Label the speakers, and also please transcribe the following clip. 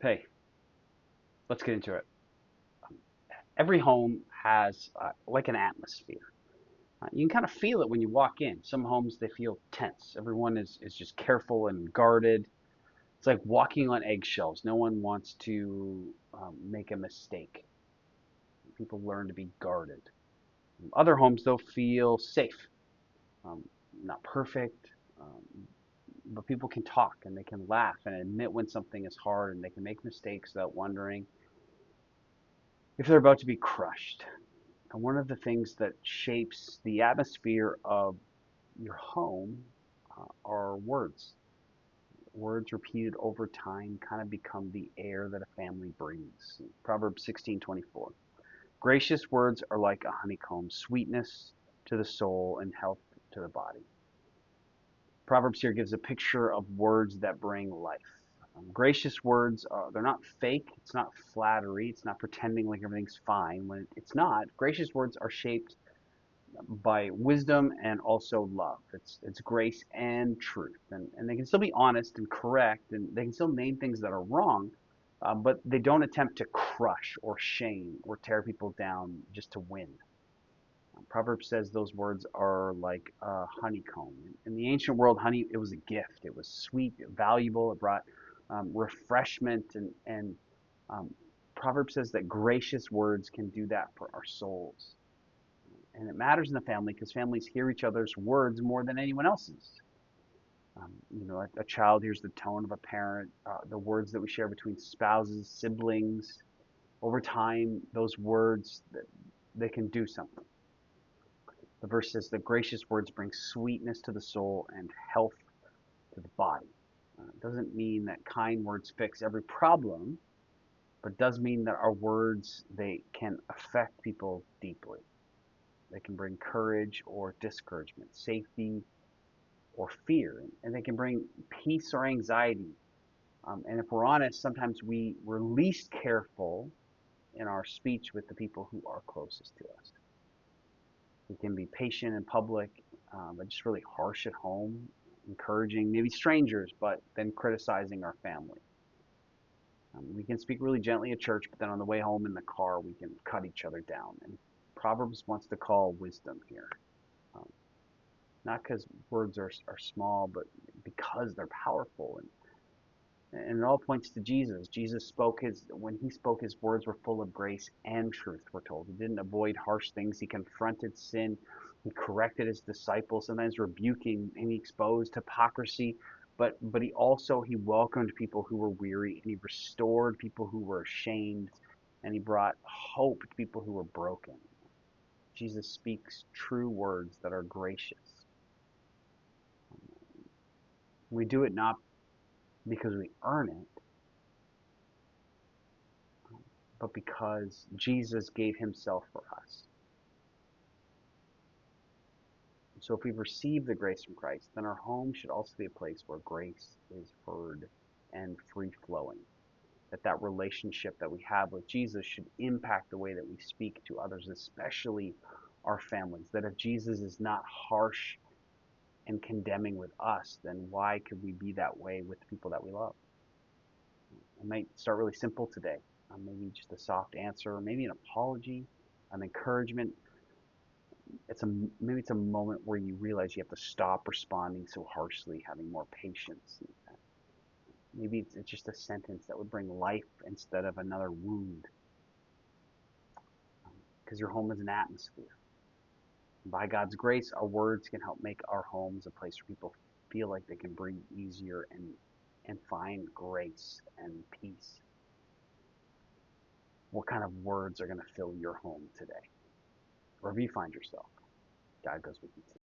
Speaker 1: Hey, let's get into it. Every home has like an atmosphere. You can kind of feel it when you walk in. Some homes they feel tense. Everyone is just careful and guarded. It's like walking on eggshells. No one wants to make a mistake. People learn to be guarded. Other homes though feel safe. Um, Not perfect, um, but people can talk and they can laugh and admit when something is hard and they can make mistakes without wondering if they're about to be crushed. And one of the things that shapes the atmosphere of your home are words. Words repeated over time kind of become the air that a family breathes. Proverbs 16:24. Gracious words are like a honeycomb, sweetness to the soul and health to the body. Proverbs here gives a picture of words that bring life. Gracious words, they're not fake. It's not flattery. It's not pretending like everything's fine when it's not. Gracious words are shaped by wisdom and also love. It's grace and truth, and they can still be honest and correct, and they can still name things that are wrong, but they don't attempt to crush or shame or tear people down just to win. Proverbs says those words are like a honeycomb. In the ancient world, honey it was a gift. It was sweet, valuable. It brought refreshment, and um, Proverbs says that gracious words can do that for our souls. And it matters in the family because families hear each other's words more than anyone else's. A child hears the tone of a parent, the words that we share between spouses, siblings. Over time, those words they can do something. The verse says that gracious words bring sweetness to the soul and health to the body. It doesn't mean that kind words fix every problem, but it does mean that our words they can affect people deeply. They can bring courage or discouragement, safety or fear, and they can bring peace or anxiety. And if we're honest, sometimes we're least careful in our speech with the people who are closest to us. We can be patient in public, but just really harsh at home, encouraging maybe strangers, but then criticizing our family. We can speak really gently at church, but then on the way home in the car, we can cut each other down. And Proverbs wants to call wisdom here. Um, Not because words are small, but because they're powerful. And it all points to Jesus. When he spoke, his words were full of grace and truth, we're told. He didn't avoid harsh things. He confronted sin. He corrected his disciples, sometimes rebuking, and he exposed hypocrisy. But he welcomed people who were weary, and he restored people who were ashamed, and he brought hope to people who were broken. Jesus speaks true words that are gracious. We do it not because we earn it, but because Jesus gave himself for us. So if we've received the grace from Christ, then our home should also be a place where grace is heard and free flowing. That relationship that we have with Jesus should impact the way that we speak to others, especially our families. That if Jesus is not harsh and condemning with us, then why could we be that way with the people that we love? It might start really simple today. Maybe just a soft answer, or maybe an apology, an encouragement. Maybe it's a moment where you realize you have to stop responding so harshly, having more patience. Maybe it's just a sentence that would bring life instead of another wound. Because your home is an atmosphere. By God's grace, our words can help make our homes a place where people feel like they can breathe easier and find grace and peace. What kind of words are going to fill your home today? Wherever you find yourself, God goes with you today.